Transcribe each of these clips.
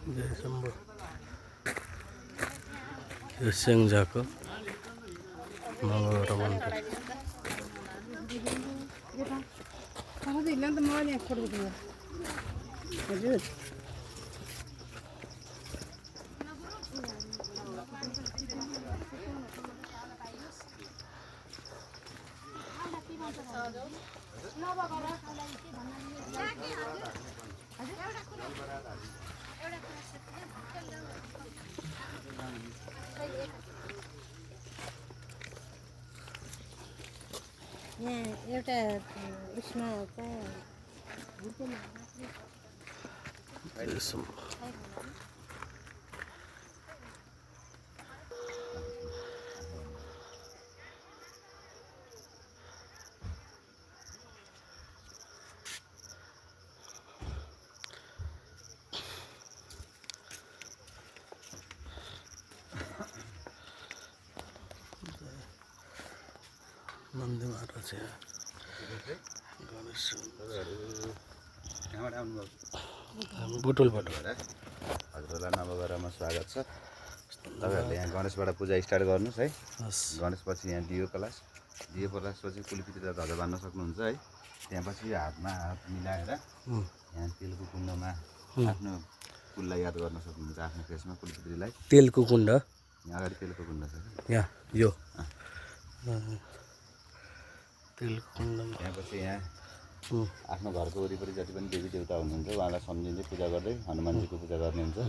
जय शम्भो। यो स्याङ्जाको मङ्गलबार मन्दिर। यहाँ एउटा उसमा जय शम्भो। नन्दी महाराज यहाँ गणेश बुटुलबाट। हजुरहरूलाई नवग्रहमा स्वागत छ। तपाईँहरूले यहाँ गणेशबाट पूजा स्टार्ट गर्नुहोस् है। गणेशपछि यहाँ दियो पलासपछि कुलपित्री र ध्वजा बाँध्न सक्नुहुन्छ है। त्यहाँपछि हातमा हात मिलाएर यहाँ तेलको कुण्डमा आफ्नो कुललाई याद गर्न सक्नुहुन्छ, आफ्नो फेसमा कुलपित्रीलाई। तेलको कुण्ड यहाँ अगाडि तेलको कुण्ड छ यहाँ यो तेलको कुण्ड। त्यहाँपछि यहाँ आफ्नो घरको वरिपरि जति पनि देवी देवता हुनुहुन्छ उहाँलाई सम्झिँदै पूजा गर्दै हनुमानजीको पूजा गर्नुहुन्छ।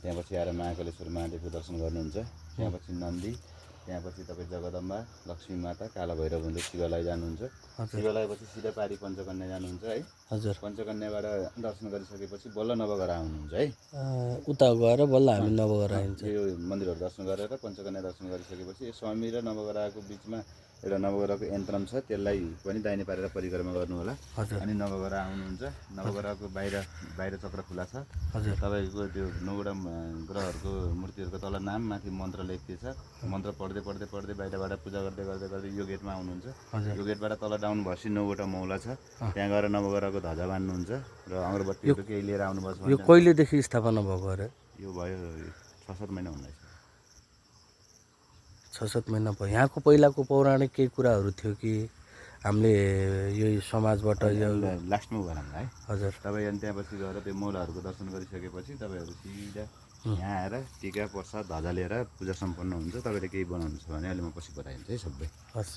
त्यहाँपछि आएर महाकालेश्वर महादेवको दर्शन गर्नुहुन्छ। त्यहाँपछि नन्दी, त्यहाँपछि तपाईँ जगदम्बा, लक्ष्मी माता, काला भैरव हुँदै शिवालय जानुहुन्छ। शिवालयपछि सिधा पारी पञ्चकन्या जानुहुन्छ है। हजुर। पञ्चकन्याबाट दर्शन गरिसकेपछि बल्ल नवग्रह आउनुहुन्छ है। उता गएर बल्ल हामी नवग्रह आइन्छ। यो मन्दिरहरू दर्शन गरेर पञ्चकन्या दर्शन गरिसकेपछि यो स्वामी र नवग्रहको बिचमा एउटा नवग्रहको यन्त्रम छ, त्यसलाई पनि दाहिने पारेर परिक्रमा गर्नु होला। अनि नवग्रह आउनुहुन्छ। नवग्रहको बाहिर चक्र खुला छ। हजुर। तपाईँको त्यो 9वटा ग्रहहरूको मूर्तिहरूको तल नाम, माथि मन्त्र लेखिएको छ। मन्त्र पढ्दै बाहिरबाट पूजा गर्दै यो गेटमा आउनुहुन्छ। यो गेटबाट तल डाउन भएपछि 9वटा मौला छ, त्यहाँ गएर नवग्रहको ध्वजा बान्नुहुन्छ र अगरबत्तीहरू केही लिएर आउनुपर्छ। यो कहिलेदेखि स्थापना भएको अरे? यो भयो 6-7 महिना हुँदैछ। 6-7 महिना भयो। यहाँको पहिलाको पौराणिक केही कुराहरू थियो कि हामीले यही समाजबाट यो लास्टमा गरौँ है। हजुर। तपाईँ अनि त्यहाँपछि गएर त्यो मौलाहरूको दर्शन गरिसकेपछि तपाईँहरू सिधा यहाँ आएर टिका प्रसाद ध्वजा लिएर पूजा सम्पन्न हुन्छ। तपाईँले केही बनाउनु छ भने अहिले म पछि बताइदिन्छु है सबै। हस्।